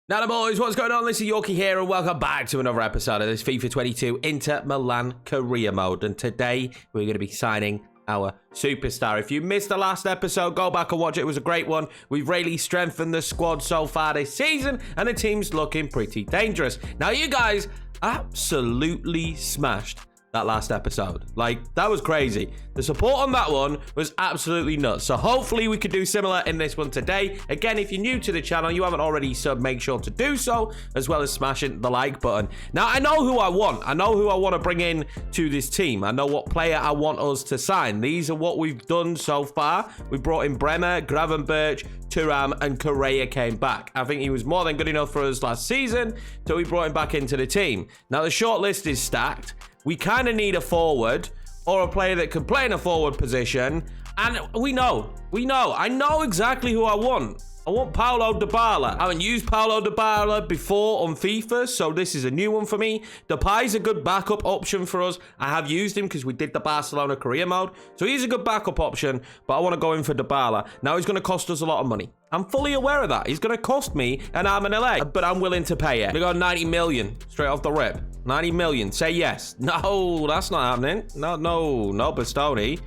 Now, boys, what's going on? This is Yorkie here, and welcome back to another episode of this FIFA 22 Inter Milan career mode. And today, we're going to be signing our superstar. If you missed the last episode, go back and watch it. It was a great one. We've really strengthened the squad so far this season, and the team's looking pretty dangerous. Now, you guys absolutely smashed that last episode. Like, that was crazy. The support on that one was absolutely nuts. So hopefully we could do similar in this one today. Again, if you're new to the channel, you haven't already subbed, make sure to do so, as well as smashing the like button. Now, I know who I want. I know who I want to bring in to this team. I know what player I want us to sign. These are what we've done so far. We brought in Bremer, Gravenberch, Thuram, and Correa came back. I think he was more than good enough for us last season, so we brought him back into the team. Now, the short list is stacked. We kind of need a forward or a player that can play in a forward position. And I know exactly who I want. I want Paulo Dybala. I haven't used Paulo Dybala before on FIFA, so this is a new one for me. Depay's a good backup option for us. I have used him because we did the Barcelona career mode. So he's a good backup option, but I want to go in for Dybala. Now he's going to cost us a lot of money. I'm fully aware of that. He's going to cost me an arm and a leg, but I'm willing to pay it. We got 90 million straight off the rip. 90 million. Say yes. No, that's not happening. No, Bastoni.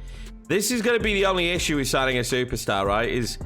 This is going to be the only issue with signing a superstar, right? Is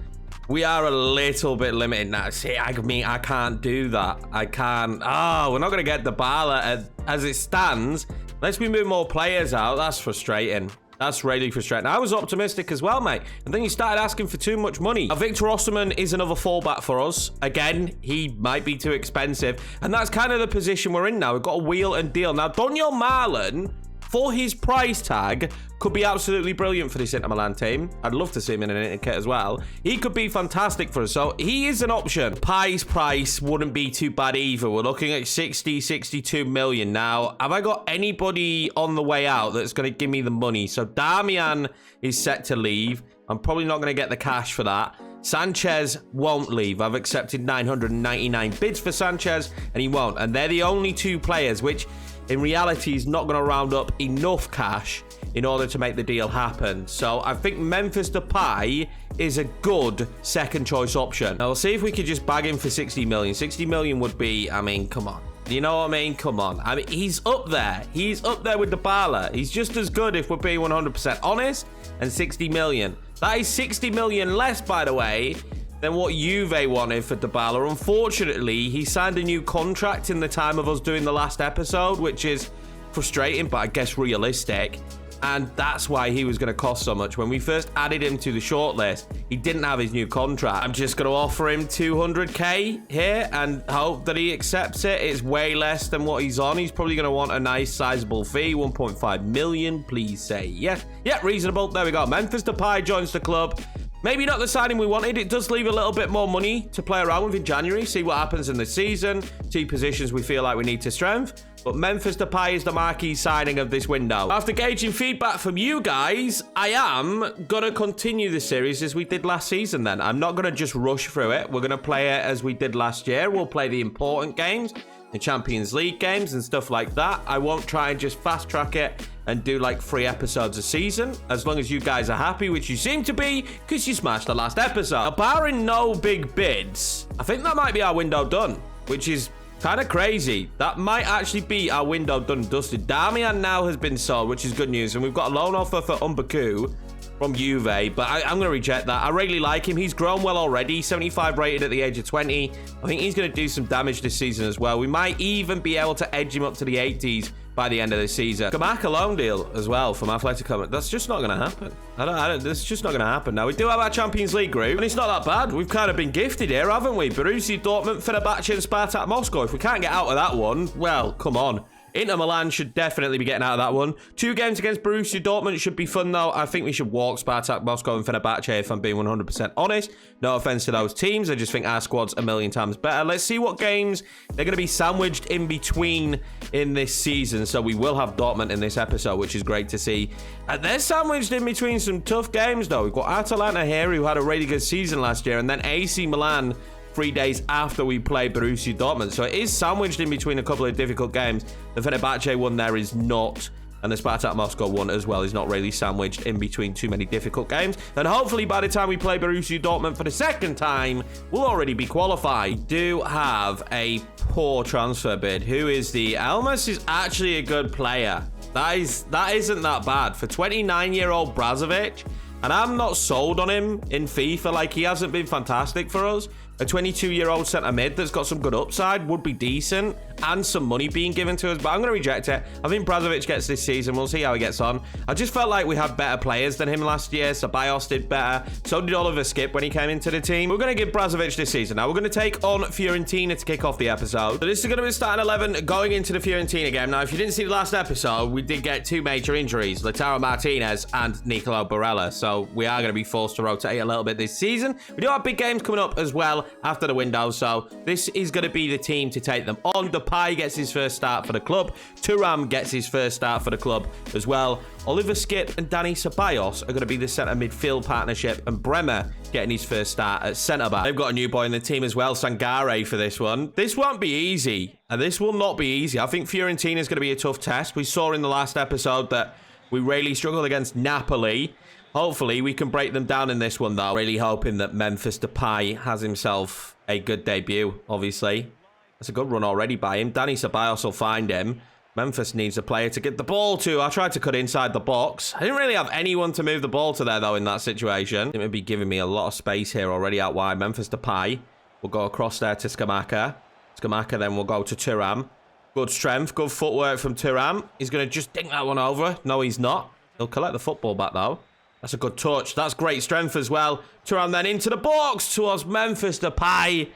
we are a little bit limited now. See, I can't do that. I can't. Oh, we're not going to get Dybala as it stands. Unless we move more players out. That's frustrating. That's really frustrating. I was optimistic as well, mate. And then you started asking for too much money. Now, Victor Osimhen is another fallback for us. Again, he might be too expensive. And that's kind of the position we're in now. We've got a wheel and deal. Now, Milan, for his price tag, could be absolutely brilliant for this Inter Milan team. I'd love to see him in an Inter kit as well. He could be fantastic for us. So he is an option. Pai's price wouldn't be too bad either. We're looking at 62 million. Now, have I got anybody on the way out that's going to give me the money? So Damian is set to leave. I'm probably not going to get the cash for that. Sanchez won't leave. I've accepted 999 bids for Sanchez, and he won't. And they're the only two players, which in reality is not going to round up enough cash in order to make the deal happen. So I think Memphis Depay is a good second choice option. Now we'll see if we could just bag him for 60 million. 60 million would be, I mean, come on. You know what I mean? Come on. I mean, he's up there. He's up there with Dybala. He's just as good, if we're being 100% honest, and 60 million. That is 60 million less, by the way, than what Juve wanted for Dybala. Unfortunately, he signed a new contract in the time of us doing the last episode, which is frustrating, but I guess realistic. And that's why he was going to cost so much. When we first added him to the shortlist, he didn't have his new contract. I'm just going to offer him 200k here and hope that he accepts it. It's way less than what he's on. He's probably going to want a nice sizable fee, 1.5 million. Please say yes. Yeah, reasonable. There we go. Memphis Depay joins the club. Maybe not the signing we wanted. It does leave a little bit more money to play around with in January. See what happens in the season. See positions we feel like we need to strengthen. But Memphis Depay is the marquee signing of this window. After gauging feedback from you guys, I am going to continue the series as we did last season then. I'm not going to just rush through it. We're going to play it as we did last year. We'll play the important games, the Champions League games and stuff like that. I won't try and just fast track it and do like 3 episodes a season, as long as you guys are happy, which you seem to be, because you smashed the last episode. Now, barring no big bids, I think that might be our window done, which is kind of crazy. That might actually be our window done and dusted. Damian now has been sold, which is good news, and we've got a loan offer for Umbaku from Juve, but I'm going to reject that. I really like him. He's grown well already. 75 rated at the age of 20. I think he's going to do some damage this season as well. We might even be able to edge him up to the 80s by the end of the season. Kamaka loan deal as well from Atletico. That's just not going to happen. That's just not going to happen. Now, we do have our Champions League group, and it's not that bad. We've kind of been gifted here, haven't we? Borussia Dortmund, Fenerbahce, and Spartak Moscow. If we can't get out of that one, well, come on. Inter Milan should definitely be getting out of that one. 2 games against Borussia Dortmund should be fun, though. I think we should walk Spartak Moscow and Fenerbahce, if I'm being 100% honest. No offense to those teams. I just think our squad's a million times better. Let's see what games they're going to be sandwiched in between in this season. So we will have Dortmund in this episode, which is great to see. And they're sandwiched in between some tough games, though. We've got Atalanta here, who had a really good season last year, and then AC Milan 3 days after we play Borussia Dortmund. So it is sandwiched in between a couple of difficult games. The Fenerbahce one there is not And the Spartak Moscow one as well is not really sandwiched in between too many difficult games. And hopefully by the time we play Borussia Dortmund for the second time, we'll already be qualified. We do have a poor transfer bid. Who is the... Elmas is actually a good player. That isn't that bad. For 29-year-old Brazovic, and I'm not sold on him in FIFA. Like, he hasn't been fantastic for us. A 22-year-old centre mid that's got some good upside would be decent, and some money being given to us, but I'm going to reject it. I think Brazovic gets this season. We'll see how he gets on. I just felt like we had better players than him last year. Ceballos did better. So did Oliver Skip when he came into the team. We're going to give Brazovic this season. Now, we're going to take on Fiorentina to kick off the episode. So this is going to be starting 11 going into the Fiorentina game. Now, if you didn't see the last episode, we did get two major injuries, Lautaro Martinez and Nicolo Barella. So we are going to be forced to rotate a little bit this season. We do have big games coming up as well after the window, so this is going to be the team to take them on. Depay gets his first start for the club. Thuram gets his first start for the club as well. Oliver Skip and Dani Ceballos are going to be the centre midfield partnership, and Bremer getting his first start at centre back. They've got a new boy in the team as well, Sangare, for this one. This won't be easy, and this will not be easy. I think Fiorentina is going to be a tough test. We saw in the last episode that we really struggled against Napoli. Hopefully, we can break them down in this one, though. Really hoping that Memphis Depay has himself a good debut, obviously. That's a good run already by him. Dani Ceballos will find him. Memphis needs a player to get the ball to. I tried to cut inside the box. I didn't really have anyone to move the ball to there, though, in that situation. It would be giving me a lot of space here already out wide. Memphis Depay will go across there to Scamacca. Scamacca then will go to Thuram. Good strength, good footwork from Thuram. He's going to just dink that one over. No, he's not. He'll collect the football back, though. That's a good touch. That's great strength as well. Thuram then into the box towards Memphis Depay.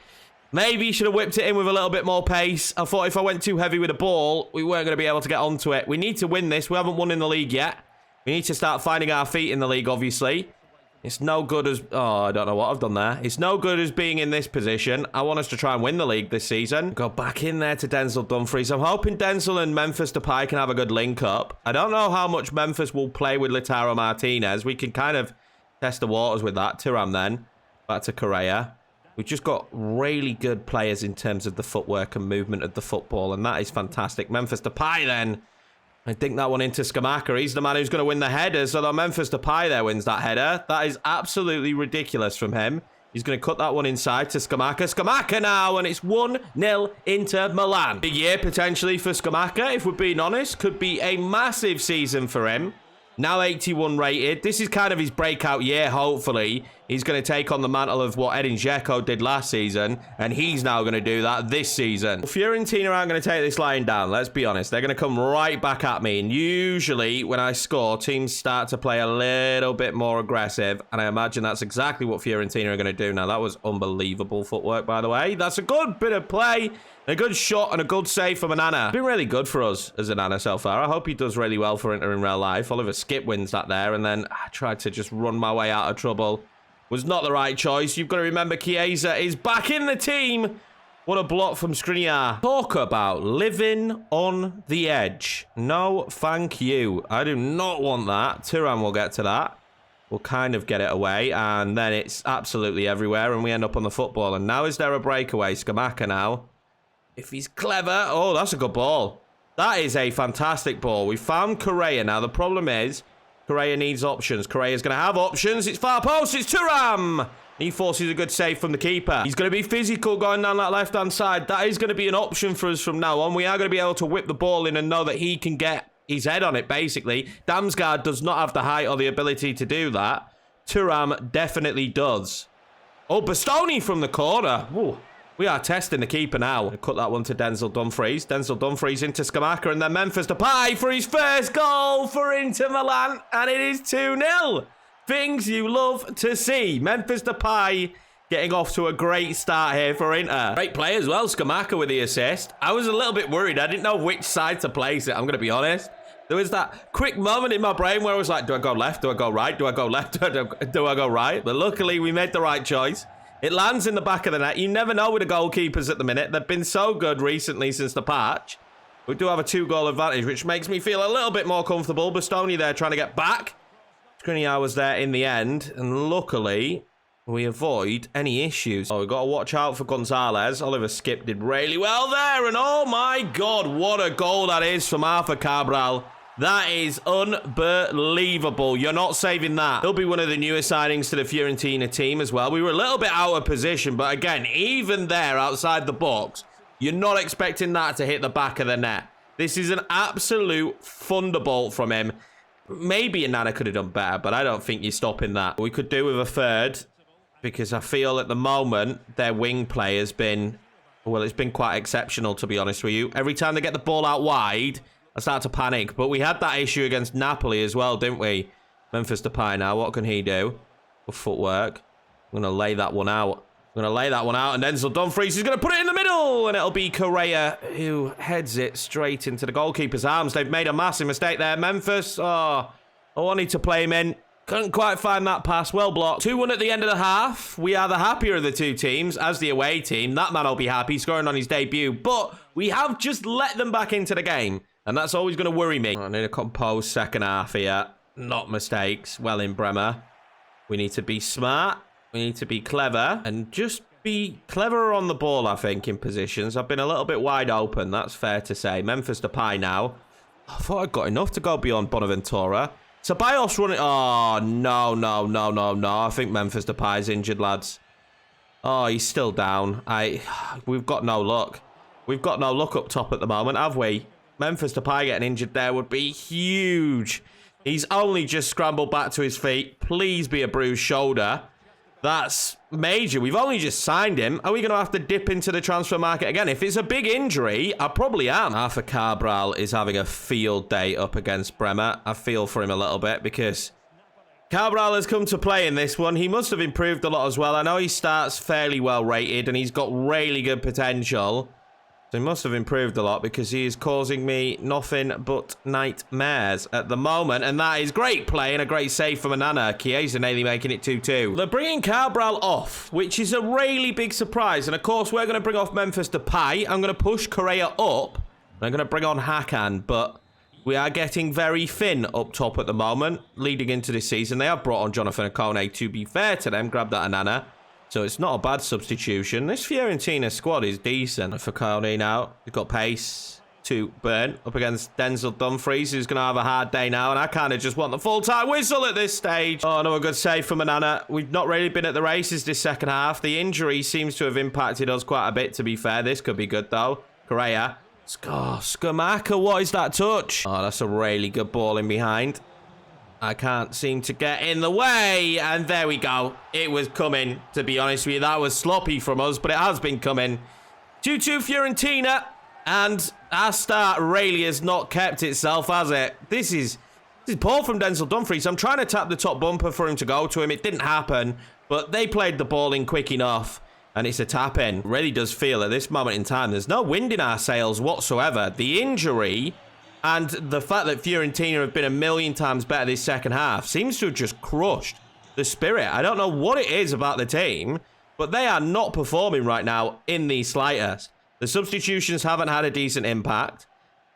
Maybe he should have whipped it in with a little bit more pace. I thought if I went too heavy with the ball, we weren't going to be able to get onto it. We need to win this. We haven't won in the league yet. We need to start finding our feet in the league, obviously. It's no good as... Oh, I don't know what I've done there. It's no good as being in this position. I want us to try and win the league this season. Go back in there to Denzel Dumfries. I'm hoping Denzel and Memphis Depay can have a good link-up. I don't know how much Memphis will play with Lautaro Martinez. We can kind of test the waters with that. Thuram then. Back to Correa. We've just got really good players in terms of the footwork and movement of the football, and that is fantastic. Memphis Depay then. I think that one into Scamacca. He's the man who's going to win the header. So the Memphis Depay there wins that header. That is absolutely ridiculous from him. He's going to cut that one inside to Scamacca. Scamacca now, and it's 1-0 Inter Milan. Big year potentially for Scamacca, if we're being honest. Could be a massive season for him. Now 81 rated. This is kind of his breakout year, hopefully. He's going to take on the mantle of what Edin Dzeko did last season, and he's now going to do that this season. Fiorentina aren't going to take this lying down, let's be honest. They're going to come right back at me, and usually when I score, teams start to play a little bit more aggressive, and I imagine that's exactly what Fiorentina are going to do. Now, that was unbelievable footwork, by the way. That's a good bit of play. A good shot and a good save from Anana. It's been really good for us as Anana so far. I hope he does really well for Inter in real life. Oliver Skip wins that there, and then I tried to just run my way out of trouble. Was not the right choice. You've got to remember Chiesa is back in the team. What a block from Skriniar. Talk about living on the edge. No, thank you. I do not want that. Thuram will get to that. We'll kind of get it away, and then it's absolutely everywhere, and we end up on the football. And now is there a breakaway? Scamacca now. If he's clever. Oh, that's a good ball. That is a fantastic ball. We found Correa. Now, the problem is Correa needs options. Correa's going to have options. It's far post. It's Thuram. He forces a good save from the keeper. He's going to be physical going down that left-hand side. That is going to be an option for us from now on. We are going to be able to whip the ball in and know that he can get his head on it, basically. Damsgaard does not have the height or the ability to do that. Thuram definitely does. Oh, Bastoni from the corner. Ooh. We are testing the keeper now. Cut that one to Denzel Dumfries. Denzel Dumfries into Scamacca, and then Memphis Depay for his first goal for Inter Milan. And it is 2-0. Things you love to see. Memphis Depay getting off to a great start here for Inter. Great play as well, Scamacca with the assist. I was a little bit worried. I didn't know which side to place it, I'm going to be honest. There was that quick moment in my brain where I was like, do I go left? Do I go right? Do I go left? Do I go right? But luckily, we made the right choice. It lands in the back of the net. You never know with the goalkeepers at the minute. They've been so good recently since the patch. We do have a 2-goal advantage, which makes me feel a little bit more comfortable. Bastoni there trying to get back. Skriniar was there in the end. And luckily, we avoid any issues. Oh, we've got to watch out for Gonzalez. Oliver Skip did really well there. And oh my God, what a goal that is from Arthur Cabral. That is unbelievable. You're not saving that. He'll be one of the newest signings to the Fiorentina team as well. We were a little bit out of position, but again, even there outside the box, you're not expecting that to hit the back of the net. This is an absolute thunderbolt from him. Maybe Nana could have done better, but I don't think you're stopping that. We could do with a third, because I feel at the moment their wing play has been, well, it's been quite exceptional, to be honest with you. Every time they get the ball out wide, I start to panic. But we had that issue against Napoli as well, didn't we? Memphis Depay now. What can he do? Good footwork. I'm going to lay that one out. I'm going to lay that one out. And Denzel Dumfries is going to put it in the middle. And it'll be Correa who heads it straight into the goalkeeper's arms. They've made a massive mistake there. Memphis. Oh, I wanted to play him in. Couldn't quite find that pass. Well blocked. 2-1 at the end of the half. We are the happier of the two teams as the away team. That man will be happy scoring on his debut. But we have just let them back into the game. And that's always going to worry me. I need a composed second half here. Not mistakes. Well in Bremer. We need to be smart. We need to be clever. And just be cleverer on the ball, I think, in positions. I've been a little bit wide open. That's fair to say. Memphis Depay now. I thought I'd got enough to go beyond Bonaventura. Ceballos running. Oh, no. I think Memphis Depay's injured, lads. Oh, he's still down. We've got no luck. We've got no luck up top at the moment, have we? Memphis Depay getting injured there would be huge. He's only just scrambled back to his feet. Please be a bruised shoulder. That's major. We've only just signed him. Are we going to have to dip into the transfer market again? If it's a big injury, I probably am. Arthur Cabral is having a field day up against Bremer. I feel for him a little bit because Cabral has come to play in this one. He must have improved a lot as well. I know he starts fairly well rated and he's got really good potential. So he must have improved a lot because he is causing me nothing but nightmares at the moment. And that is great play and a great save from Anana. Chiesa nearly making it 2-2. They're bringing Cabral off, which is a really big surprise. And of course, we're going to bring off Memphis Depay. I'm going to push Correa up. I'm going to bring on Hakan, but we are getting very thin up top at the moment. Leading into this season, they have brought on Jonathan Akone. To be fair to them, grab that Anana. So it's not a bad substitution. This Fiorentina squad is decent. For Kone now, he's got pace to burn up against Denzel Dumfries, who's going to have a hard day now. And I kind of just want the full-time whistle at this stage. Oh, no, a good save from Anana. We've not really been at the races this second half. The injury seems to have impacted us quite a bit, to be fair. This could be good, though. Correa. Oh, Skamaka, what is that touch? Oh, that's a really good ball in behind. I can't seem to get in the way. And there we go. It was coming, to be honest with you. That was sloppy from us, but it has been coming. 2-2 Fiorentina. And our start really has not kept itself, has it? This is poor from Denzel Dumfries. I'm trying to tap the top bumper for him to go to him. It didn't happen, but they played the ball in quick enough. And it's a tap-in. Really does feel at this moment in time, there's no wind in our sails whatsoever. The injury and the fact that Fiorentina have been a million times better this second half seems to have just crushed the spirit. I don't know what it is about the team, but they are not performing right now in the slightest. The substitutions haven't had a decent impact,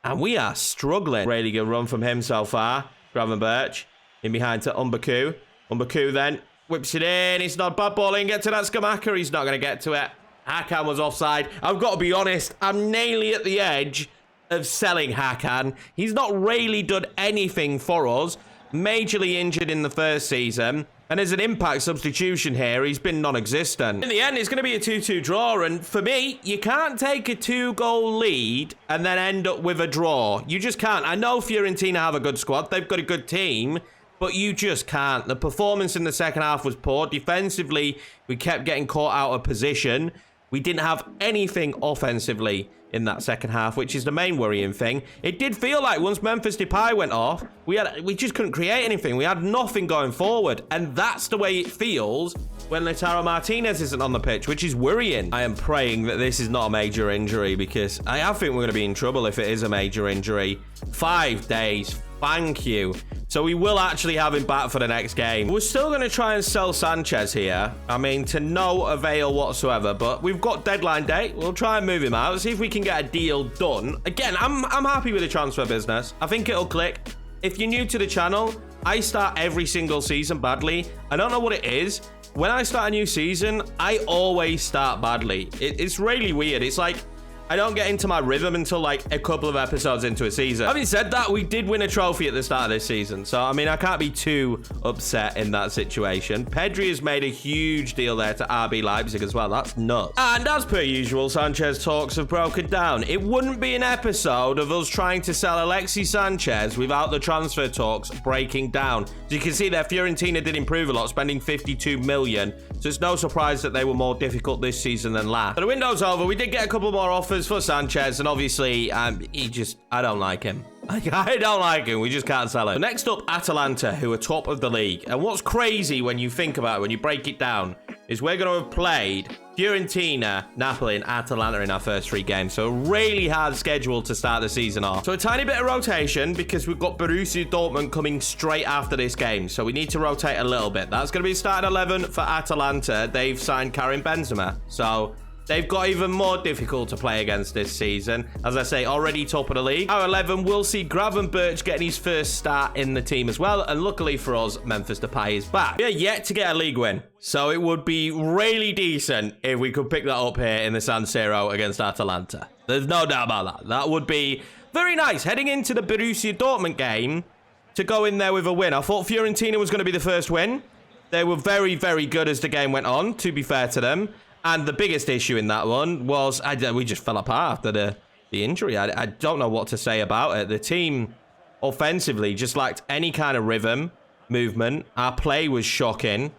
and we are struggling. Really good run from him so far. Gravenberch in behind to Umbaku. Umbaku then whips it in. It's not bad ball in. Get to that Skamaka. He's not going to get to it. Hakan was offside. I've got to be honest. I'm nearly at the edge of selling Hakan. He's not really done anything for us. Majorly injured in the first season. And as an impact substitution here, he's been non-existent. In the end, it's going to be a 2-2 draw. And for me, you can't take a 2-goal lead and then end up with a draw. You just can't. I know Fiorentina have a good squad. They've got a good team. But you just can't. The performance in the second half was poor. Defensively, we kept getting caught out of position. We didn't have anything offensively in that second half, which is the main worrying thing. It did feel like once Memphis Depay went off, we just couldn't create anything. We had nothing going forward. And that's the way it feels when Lautaro Martinez isn't on the pitch, which is worrying. I am praying that this is not a major injury because I think we're going to be in trouble if it is a major injury. 5 days. Thank you. So we will actually have him back for the next game. We're still going to try and sell Sanchez here. I mean, to no avail whatsoever, but we've got deadline day. We'll try and move him out, see if we can get a deal done. Again, I'm happy with the transfer business. I think it'll click. If you're new to the channel, I start every single season badly. I don't know what it is. When I start a new season, I always start badly. It's really weird. It's like I don't get into my rhythm until like a couple of episodes into a season. Having said that, we did win a trophy at the start of this season. So, I mean, I can't be too upset in that situation. Pedri has made a huge deal there to RB Leipzig as well. That's nuts. And as per usual, Sanchez talks have broken down. It wouldn't be an episode of us trying to sell Alexis Sanchez without the transfer talks breaking down. As you can see there, Fiorentina did improve a lot, spending 52 million. So it's no surprise that they were more difficult this season than last. But the window's over. We did get a couple more offers for Sanchez, and obviously, I don't like him. I don't like him. We just can't sell him. Next up, Atalanta, who are top of the league. And what's crazy when you think about it, when you break it down, is we're going to have played Fiorentina, Napoli, and Atalanta in our first 3 games. So a really hard schedule to start the season off. So a tiny bit of rotation because we've got Borussia Dortmund coming straight after this game. So we need to rotate a little bit. That's going to be starting 11 for Atalanta. They've signed Karim Benzema. So they've got even more difficult to play against this season. As I say, already top of the league. Our 11 will see Gravenberch getting his first start in the team as well. And luckily for us, Memphis Depay is back. We are yet to get a league win. So it would be really decent if we could pick that up here in the San Siro against Atalanta. There's no doubt about that. That would be very nice. Heading into the Borussia Dortmund game to go in there with a win. I thought Fiorentina was going to be the first win. They were very, very good as the game went on, to be fair to them. And the biggest issue in that one was we just fell apart after the injury. I don't know what to say about it. The team offensively just lacked any kind of rhythm, movement. Our play was shocking.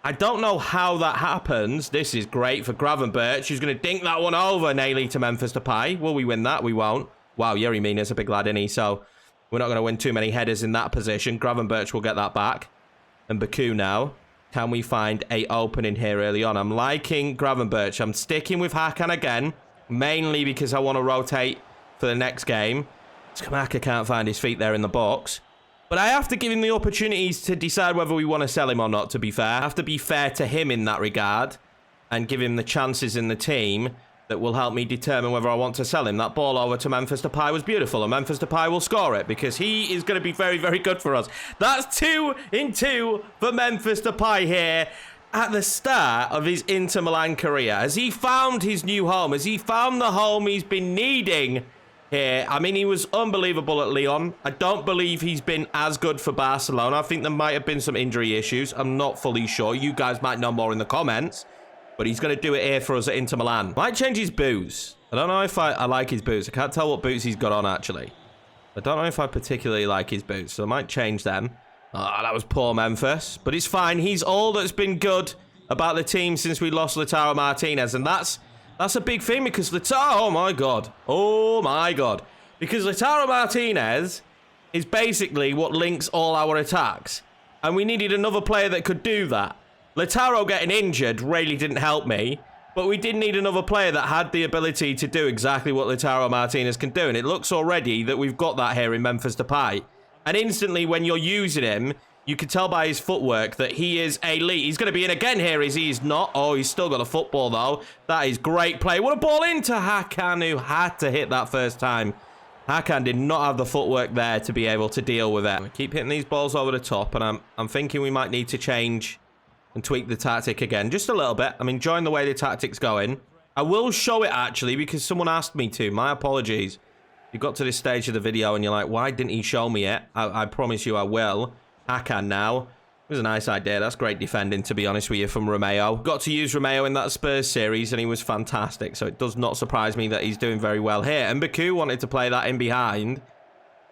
I don't know how that happens. This is great for Gravenberch, who's going to dink that one over nearly to Memphis Depay. Will we win that? We won't. Wow, Yorkiemann a big lad, isn't he? So we're not going to win too many headers in that position. Gravenberch will get that back. And Baku now. Can we find a opening here early on? I'm liking Gravenberch. I'm sticking with Hakan again, mainly because I want to rotate for the next game. Skamaka can't find his feet there in the box. But I have to give him the opportunities to decide whether we want to sell him or not, to be fair. I have to be fair to him in that regard and give him the chances in the team that will help me determine whether I want to sell him. That ball over to Memphis Depay was beautiful, and Memphis Depay will score it because he is going to be very, very good for us. That's 2 in 2 for Memphis Depay here at the start of his Inter Milan career. Has he found his new home? Has he found the home he's been needing here? I mean, he was unbelievable at Lyon. I don't believe he's been as good for Barcelona. I think there might have been some injury issues. I'm not fully sure. You guys might know more in the comments. But he's going to do it here for us at Inter Milan. Might change his boots. I don't know if I like his boots. I can't tell what boots he's got on, actually. I don't know if I particularly like his boots, so I might change them. Oh, that was poor Memphis. But it's fine. He's all that's been good about the team since we lost Lautaro Martinez. And that's a big thing because Lautaro... Oh, my God. Oh, my God. Because Lautaro Martinez is basically what links all our attacks. And we needed another player that could do that. Lautaro getting injured really didn't help me, but we did need another player that had the ability to do exactly what Lautaro Martinez can do, and it looks already that we've got that here in Memphis Depay. And instantly, when you're using him, you can tell by his footwork that he is elite. He's going to be in again here, is he? He's not. Oh, he's still got a football, though. That is great play. What a ball into Hakan, who had to hit that first time. Hakan did not have the footwork there to be able to deal with it. We keep hitting these balls over the top, and I'm thinking we might need to change and tweak the tactic again, just a little bit. I'm enjoying the way the tactic's going. I will show it, actually, because someone asked me to. My apologies. You got to this stage of the video and you're like, why didn't he show me it? I promise you I will. Hakan now. It was a nice idea. That's great defending, to be honest with you, from Romeo. Got to use Romeo in that Spurs series, and he was fantastic. So it does not surprise me that he's doing very well here. And Baku wanted to play that in behind.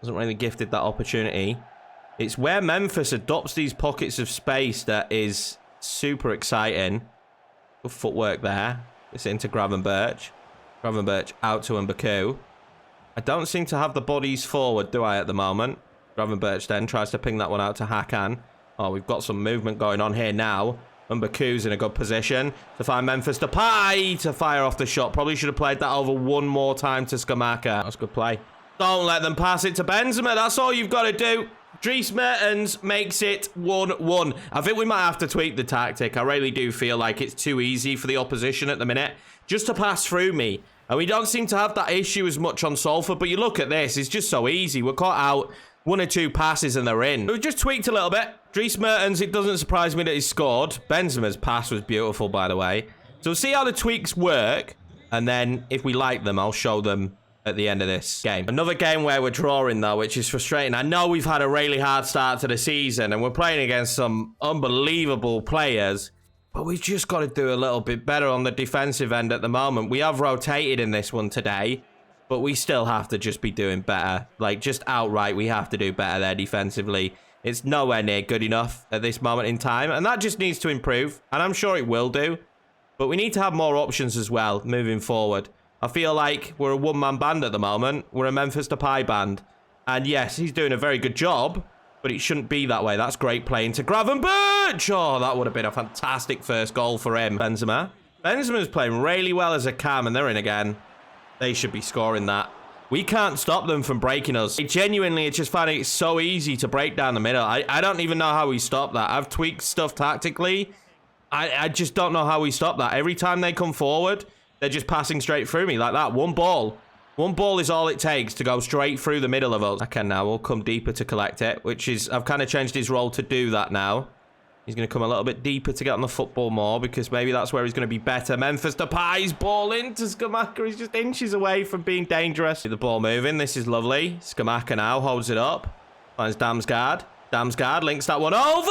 Wasn't really gifted that opportunity. It's where Memphis adopts these pockets of space that is super exciting. Good footwork there. It's into Gravenberch. Gravenberch out to Baku. I don't seem to have the bodies forward, do I, at the moment? Gravenberch then tries to ping that one out to Hakan. Oh, we've got some movement going on here now. Baku's in a good position to find Memphis Depay to fire off the shot. Probably should have played that over one more time to Skamaka. That's a good play. Don't let them pass it to Benzema. That's all you've got to do. Dries Mertens makes it 1-1. I think we might have to tweak the tactic. I really do feel like it's too easy for the opposition at the minute just to pass through me. And we don't seem to have that issue as much on Salford. But you look at this, it's just so easy. We're caught out 1 or 2 passes and they're in. We've just tweaked a little bit. Dries Mertens, it doesn't surprise me that he scored. Benzema's pass was beautiful, by the way. So we'll see how the tweaks work. And then if we like them, I'll show them at the end of this game. Another game where we're drawing, though, which is frustrating. I know we've had a really hard start to the season, and we're playing against some unbelievable players, but we've just got to do a little bit better on the defensive end at the moment. We have rotated in this one today, but we still have to just be doing better. Like, just outright, we have to do better there defensively. It's nowhere near good enough at this moment in time, and that just needs to improve, and I'm sure it will do. But we need to have more options as well moving forward. I feel like we're a one-man band at the moment. We're a Memphis Depay band. And yes, he's doing a very good job, but it shouldn't be that way. That's great playing to Gravenberch. Oh, that would have been a fantastic first goal for him. Benzema's playing really well as a cam, and they're in again. They should be scoring that. We can't stop them from breaking us. Genuinely, it's just finding it so easy to break down the middle. I don't even know how we stop that. I've tweaked stuff tactically. I just don't know how we stop that. Every time they come forward, they're just passing straight through me like that. One ball. One ball is all it takes to go straight through the middle of us. Okay, now we'll come deeper to collect it, which is... I've kind of changed his role to do that now. He's going to come a little bit deeper to get on the football more, because maybe that's where he's going to be better. Memphis Depay's ball into Scamacca. He's just inches away from being dangerous. The ball moving. This is lovely. Scamacca now holds it up. Finds Damsgaard. Damsgaard links that one over.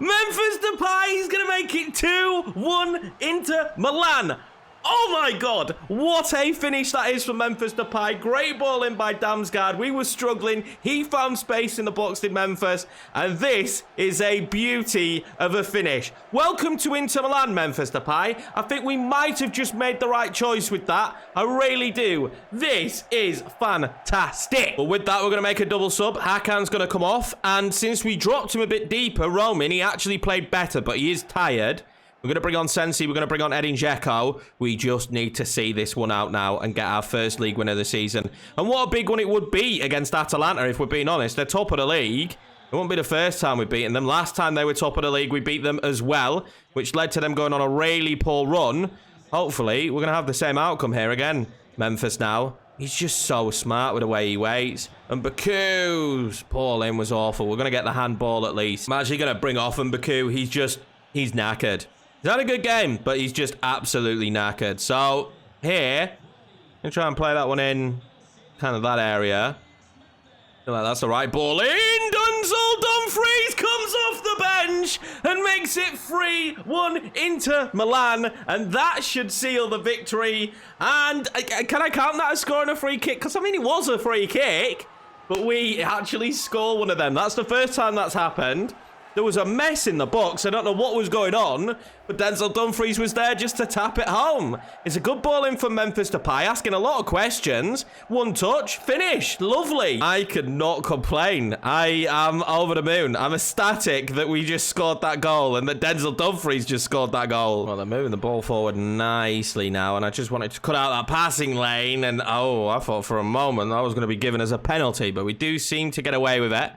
Memphis Depay is going to make it 2-1 into Milan. Oh my God, what a finish that is from Memphis Depay. Great ball in by Damsgaard. We were struggling. He found space in the box in Memphis. And this is a beauty of a finish. Welcome to Inter Milan, Memphis Depay. I think we might have just made the right choice with that. I really do. This is fantastic. But with that, we're going to make a double sub. Hakan's going to come off. And since we dropped him a bit deeper, Roman, he actually played better, but he is tired. We're going to bring on Sensi. We're going to bring on Edin Dzeko. We just need to see this one out now and get our first league win of the season. And what a big one it would be against Atalanta, if we're being honest. They're top of the league. It won't be the first time we've beaten them. Last time they were top of the league, we beat them as well, which led to them going on a really poor run. Hopefully, we're going to have the same outcome here again. Memphis now. He's just so smart with the way he waits. And Baku's ball in was awful. We're going to get the handball at least. I'm actually going to bring off Baku. He's knackered. He's had a good game, but he's just absolutely knackered. So, here, I'm going to try and play that one in kind of that area. Feel like that's the right ball in. Dumfries comes off the bench and makes it 3-1 into Milan. And that should seal the victory. And can I count that as scoring a free kick? Because, I mean, it was a free kick, but we actually score one of them. That's the first time that's happened. There was a mess in the box. I don't know what was going on, but Denzel Dumfries was there just to tap it home. It's a good ball in from Memphis Depay, asking a lot of questions. One touch, finish, lovely. I could not complain. I am over the moon. I'm ecstatic that we just scored that goal and that Denzel Dumfries just scored that goal. Well, they're moving the ball forward nicely now, and I just wanted to cut out that passing lane, and oh, I thought for a moment that was going to be given as a penalty, but we do seem to get away with it.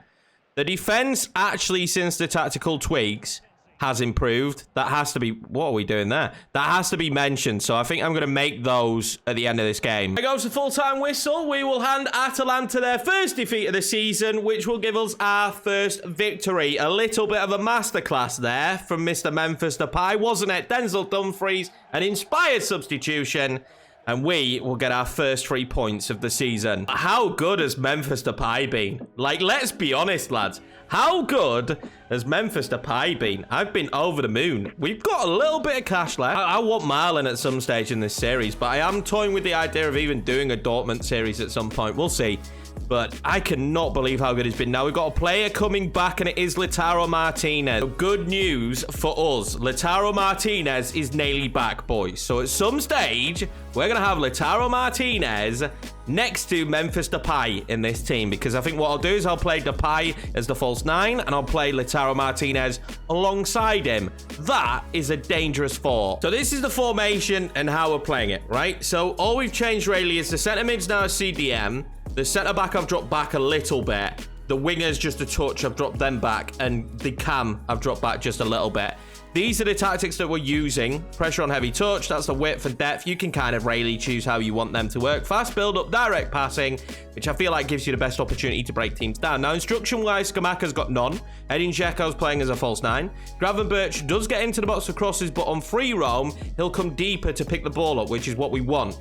The defense, actually, since the tactical tweaks, has improved. That has to be... What are we doing there? That has to be mentioned. So I think I'm going to make those at the end of this game. There goes the full-time whistle. We will hand Atalanta their first defeat of the season, which will give us our first victory. A little bit of a masterclass there from Mr. Memphis Depay, wasn't it? Denzel Dumfries, an inspired substitution. And we will get our first 3 points of the season. How good has Memphis Depay been? Like, let's be honest, lads. How good has Memphis Depay been? I've been over the moon. We've got a little bit of cash left. I want Milan at some stage in this series, but I am toying with the idea of even doing a Dortmund series at some point. We'll see. But I cannot believe how good he's been. Now we've got a player coming back, and it is Lautaro Martinez. So good news for us. Lautaro Martinez is nearly back, boys. So at some stage, we're going to have Lautaro Martinez next to Memphis Depay in this team. Because I think what I'll do is I'll play Depay as the false 9, and I'll play Lautaro Martinez alongside him. That is a dangerous 4. So this is the formation and how we're playing it, right? So all we've changed really is the centre mid's now a CDM. The centre-back I've dropped back a little bit. The wingers just a touch, I've dropped them back. And the cam I've dropped back just a little bit. These are the tactics that we're using. Pressure on heavy touch, that's the width and depth. You can kind of really choose how you want them to work. Fast build-up, direct passing, which I feel like gives you the best opportunity to break teams down. Now, instruction-wise, Skamaka's got none. Edin Dzeko's playing as a false 9. Gravenberch does get into the box for crosses, but on free roam, he'll come deeper to pick the ball up, which is what we want.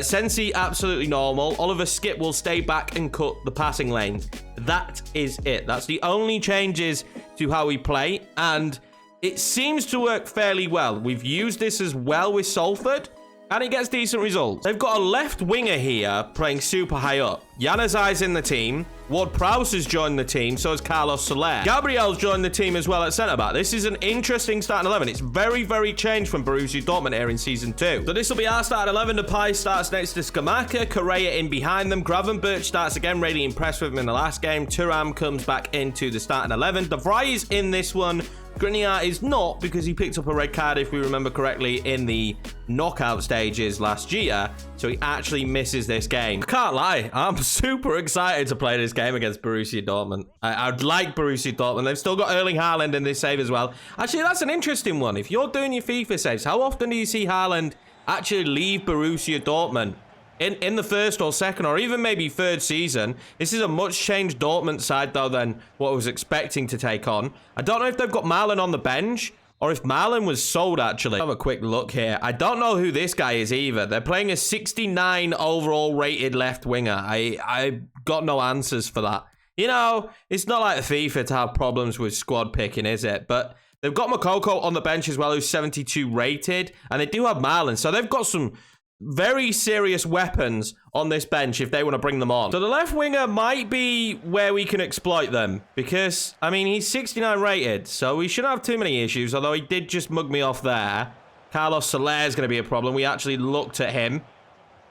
Sensi, absolutely normal. Oliver Skip will stay back and cut the passing lanes. That is it. That's the only changes to how we play, and it seems to work fairly well. We've used this as well with Salford, and it gets decent results. They've got a left winger here playing super high up. Januzaj's in the team. Ward-Prowse has joined the team, so has Carlos Soler. Gabriel's joined the team as well at centre-back. This is an interesting starting 11. It's very, very changed from Borussia Dortmund here in Season 2. So this will be our starting 11. Depay starts next to Scamacca. Correa in behind them. Gravenberch starts again. Really impressed with him in the last game. Thuram comes back into the starting 11. De Vrij is in this one. Grenier is not, because he picked up a red card, if we remember correctly, in the knockout stages last year. So he actually misses this game. I can't lie, I'm super excited to play this game against Borussia Dortmund. I'd like Borussia Dortmund. They've still got Erling Haaland in this save as well. Actually, that's an interesting one. If you're doing your FIFA saves, how often do you see Haaland actually leave Borussia Dortmund? In the first or second or even maybe third season. This is a much changed Dortmund side, though, than what I was expecting to take on. I don't know if they've got Milan on the bench or if Milan was sold, actually. Have a quick look here. I don't know who this guy is either. They're playing a 69 overall rated left winger. I got no answers for that. You know, it's not like FIFA to have problems with squad picking, is it? But they've got Makoko on the bench as well, who's 72 rated. And they do have Milan, so they've got some very serious weapons on this bench if they want to bring them on. So the left winger might be where we can exploit them, because, I mean, he's 69 rated, so we shouldn't have too many issues, although he did just mug me off there. Carlos Soler is going to be a problem. We actually looked at him.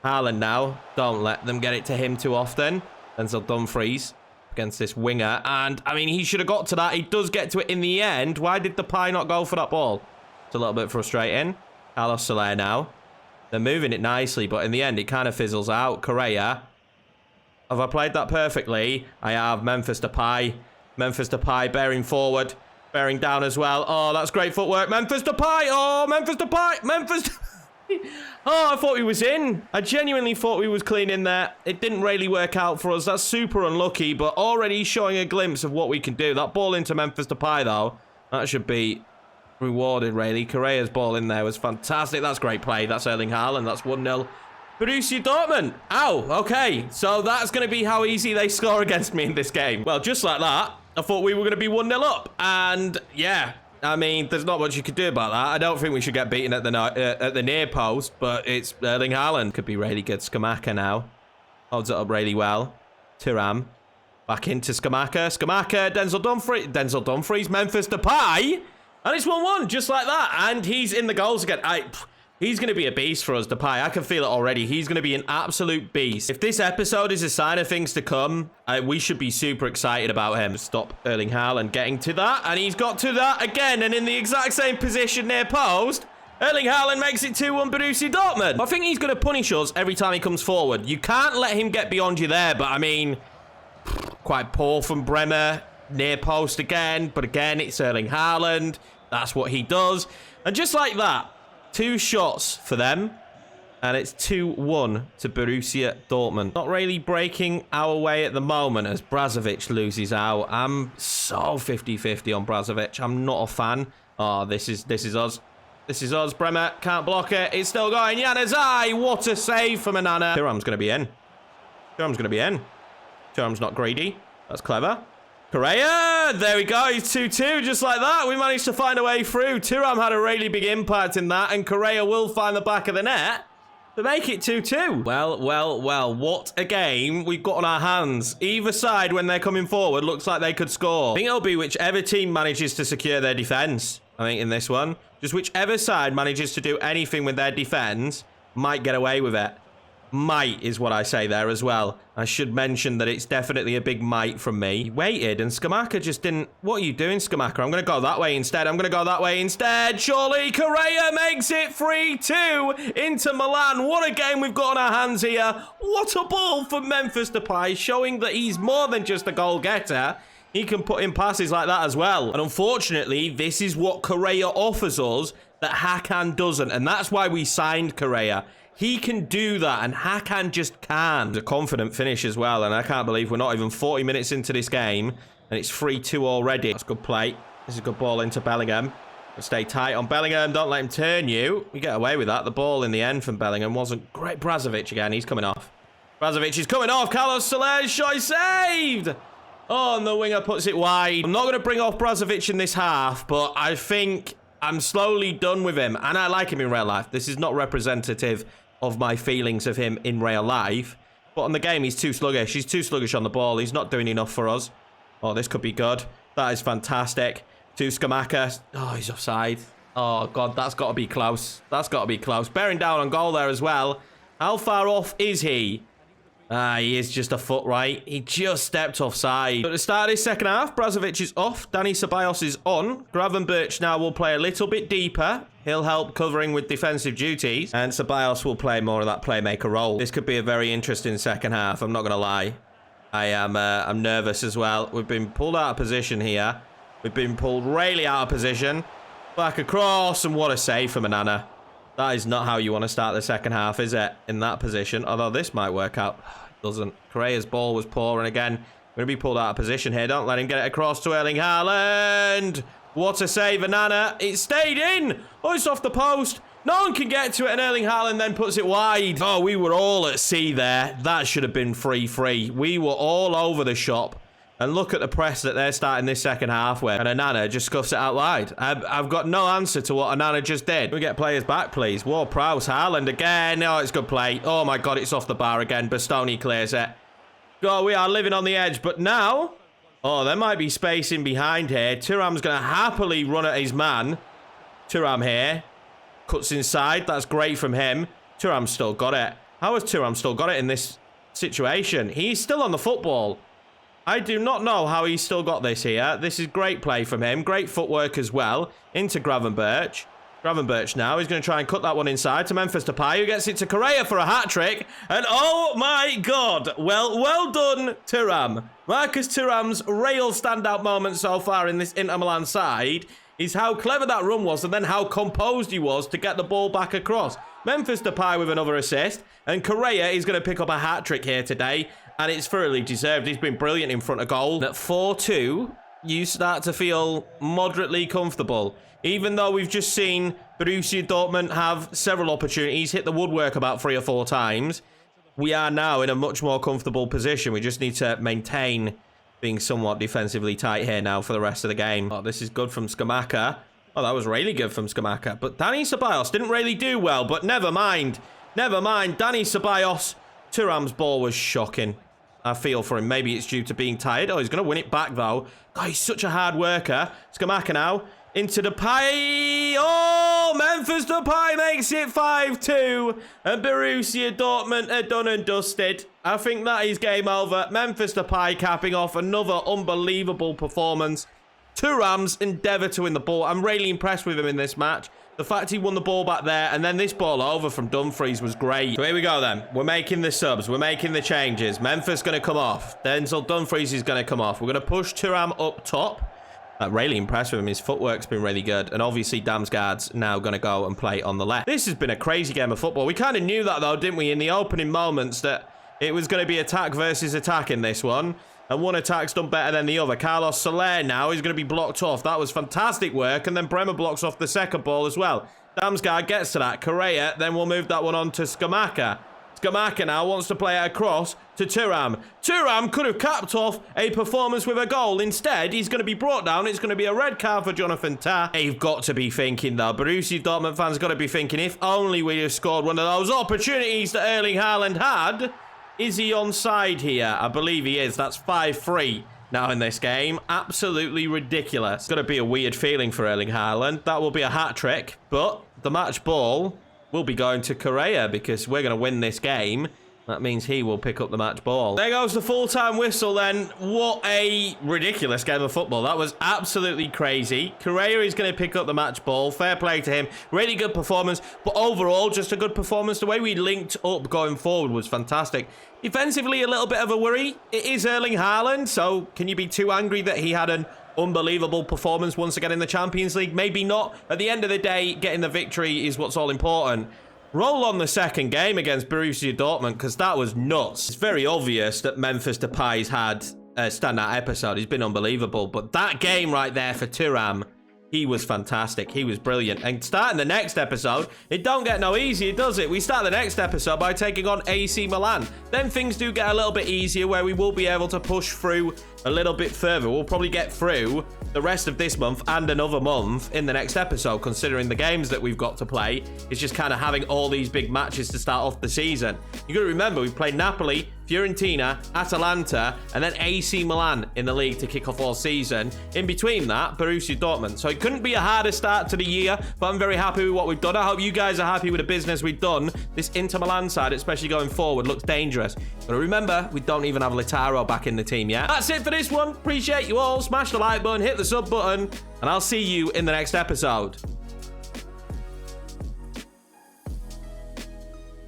Haaland now. Don't let them get it to him too often. Denzel Dumfries against this winger, and, I mean, he should have got to that. He does get to it in the end. Why did Depay not go for that ball? It's a little bit frustrating. Carlos Soler now. They're moving it nicely, but in the end, it kind of fizzles out. Correa. Have I played that perfectly? I have. Memphis Depay. Memphis Depay bearing forward. Bearing down as well. Oh, that's great footwork. Memphis Depay. Oh, Memphis Depay. Memphis. Oh, I thought he was in. I genuinely thought he was clean in there. It didn't really work out for us. That's super unlucky, but already showing a glimpse of what we can do. That ball into Memphis Depay, though, that should be rewarded, really. Correa's ball in there was fantastic. That's great play. That's Erling Haaland. That's 1-0. Borussia Dortmund. Ow, okay. So that's going to be how easy they score against me in this game. Well, just like that, I thought we were going to be 1-0 up. And, yeah, I mean, there's not much you could do about that. I don't think we should get beaten at the near post, but it's Erling Haaland. Could be really good. Scamacca now. Holds it up really well. Thuram. Back into Scamacca. Scamacca. Denzel Dumfries. Memphis Depay. And it's 1-1, just like that. And he's in the goals again. He's going to be a beast for us, Depay. I can feel it already. He's going to be an absolute beast. If this episode is a sign of things to come, we should be super excited about him. Stop Erling Haaland getting to that. And he's got to that again. And in the exact same position near post, Erling Haaland makes it 2-1 Borussia Dortmund. I think he's going to punish us every time he comes forward. You can't let him get beyond you there. But, I mean, quite poor from Bremer. Near post again. But, again, it's Erling Haaland. That's what he does. And just like that, 2 shots for them. And it's 2-1 to Borussia Dortmund. Not really breaking our way at the moment as Brazovic loses out. I'm so 50-50 on Brazovic. I'm not a fan. Oh, this is us. This is us. Bremer can't block it. It's still going. Januzaj. What a save from Anana. Thuram's going to be in. Thuram's going to be in. Thuram's not greedy. That's clever. Correa, there we go, he's 2-2, just like that. We managed to find a way through. Thuram had a really big impact in that, and Correa will find the back of the net to make it 2-2. Well, what a game we've got on our hands. Either side, when they're coming forward, looks like they could score. I think it'll be whichever team manages to secure their defense, I think, in this one. Just whichever side manages to do anything with their defense might get away with it. Might is what I say there as well. I should mention that it's definitely a big might from me. He waited and Scamacca just didn't... What are you doing, Scamacca? I'm going to go that way instead. I'm going to go that way instead. Surely Correa makes it 3-2 into Milan. What a game we've got on our hands here. What a ball for Memphis Depay, showing that he's more than just a goal getter. he can put in passes like that as well. And unfortunately, this is what Correa offers us that Hakan doesn't. And that's why we signed Correa. He can do that, and Hakan just can't. A confident finish as well, and I can't believe we're not even 40 minutes into this game, and it's 3-2 already. That's good play. This is a good ball into Bellingham. Stay tight on Bellingham. Don't let him turn you. You get away with that. The ball in the end from Bellingham wasn't great. Brozovic again. He's coming off. Brozovic is coming off. Carlos Soler's shot is saved. Oh, and the winger puts it wide. I'm not going to bring off Brozovic in this half, but I think I'm slowly done with him. And I like him in real life. This is not representative of my feelings of him in real life. But on the game, he's too sluggish. He's too sluggish on the ball. He's not doing enough for us. Oh, this could be good. That is fantastic. To Scamacca. Oh, he's offside. Oh, God, that's got to be close. That's got to be close. Bearing down on goal there as well. How far off is he? He is just a foot right. He just stepped offside. At the start of this second half, Brozovic is off. Dani Ceballos is on. Gravenberch now will play a little bit deeper. He'll help covering with defensive duties. And Ceballos will play more of that playmaker role. This could be a very interesting second half. I'm not going to lie. I'm nervous as well. We've been pulled out of position here. We've been pulled really out of position. Back across, and what a save from Onana. That is not how you want to start the second half, is it? In that position. Although this might work out. It doesn't. Correa's ball was poor, and again, going to be pulled out of position here. Don't let him get it across to Erling Haaland. What a save, Onana. It stayed in. Oh, it's off the post. No one can get to it, and Erling Haaland then puts it wide. Oh, we were all at sea there. That should have been 3-3. We were all over the shop. And look at the press that they're starting this second half with. And Onana just scuffs it out wide. I've got no answer to what Onana just did. Can we get players back, please? Ward-Prowse, Haaland again. Oh, it's good play. Oh, my God, it's off the bar again. Bastoni clears it. God, we are living on the edge. But now... Oh, there might be space in behind here. Thuram's going to happily run at his man. Thuram here. Cuts inside. That's great from him. Thuram's still got it. How has Thuram still got it in this situation? He's still on the football. I do not know how he's still got this here. This is great play from him. Great footwork as well. Into Gravenberch. Gravenberch now. He's going to try and cut that one inside to Memphis Depay, who gets it to Correa for a hat-trick. And oh my God. Well done, Thuram. Marcus Thuram's real standout moment so far in this Inter Milan side is how clever that run was and then how composed he was to get the ball back across. Memphis Depay with another assist. And Correa is going to pick up a hat-trick here today. And it's thoroughly deserved. He's been brilliant in front of goal. At 4-2, you start to feel moderately comfortable. Even though we've just seen Borussia Dortmund have several opportunities, hit the woodwork about 3 or 4 times, we are now in a much more comfortable position. We just need to maintain being somewhat defensively tight here now for the rest of the game. Oh, this is good from Scamacca. Oh, that was really good from Scamacca. But Dani Ceballos didn't really do well, but never mind. Never mind. Dani Ceballos, Thuram's ball was shocking. I feel for him. Maybe it's due to being tired. Oh, he's going to win it back, though. God, he's such a hard worker. Scamacca now. Into Depay. Oh, Memphis Depay makes it 5-2. And Borussia Dortmund are done and dusted. I think that is game over. Memphis Depay capping off another unbelievable performance. Thuram's endeavour to win the ball. I'm really impressed with him in this match. The fact he won the ball back there and then this ball over from Dumfries was great. So here we go then. We're making the subs. We're making the changes. Memphis going to come off. Denzel Dumfries is going to come off. We're going to push Thuram up top. Really impressed with him. His footwork's been really good. And obviously Damsgaard's now going to go and play on the left. This has been a crazy game of football. We kind of knew that though, didn't we? In the opening moments that it was going to be attack versus attack in this one. And one attack's done better than the other. Carlos Soler now is going to be blocked off. That was fantastic work. And then Bremer blocks off the second ball as well. Damsgaard gets to that. Correa, then we'll move that one on to Scamacca. Scamacca now wants to play it across to Thuram. Thuram could have capped off a performance with a goal. Instead, he's going to be brought down. It's going to be a red card for Jonathan Tah. You've got to be thinking, though. Borussia Dortmund fans got to be thinking, if only we have scored one of those opportunities that Erling Haaland had. Is he onside here? I believe he is. That's 5-3 now in this game. Absolutely ridiculous. It's going to be a weird feeling for Erling Haaland. That will be a hat-trick, but the match ball will be going to Correa because we're going to win this game That means he will pick up the match ball. There goes the full-time whistle then. What a ridiculous game of football. That was absolutely crazy. Correa is going to pick up the match ball. Fair play to him. Really good performance. But overall, just a good performance. The way we linked up going forward was fantastic. Defensively, a little bit of a worry. It is Erling Haaland, so can you be too angry that he had an unbelievable performance once again in the Champions League? Maybe not. At the end of the day, getting the victory is what's all important. Roll on the second game against Borussia Dortmund, because that was nuts. It's very obvious that Memphis Depay's had a standout episode. He's been unbelievable. But that game right there for Thuram, he was fantastic. He was brilliant. And starting the next episode, it don't get no easier, does it? We start the next episode by taking on AC Milan. Then things do get a little bit easier, where we will be able to push through a little bit further. We'll probably get through the rest of this month and another month in the next episode, considering the games that we've got to play. It's just kind of having all these big matches to start off the season. You got to remember, we played Napoli, Fiorentina, Atalanta, and then AC Milan in the league to kick off all season. In between that, Borussia Dortmund. So it couldn't be a harder start to the year, but I'm very happy with what we've done. I hope you guys are happy with the business we've done. This Inter Milan side, especially going forward, looks dangerous. But remember, we don't even have Lautaro back in the team yet. That's it for this one. Appreciate you all. Smash the like button, hit the sub button, and I'll see you in the next episode.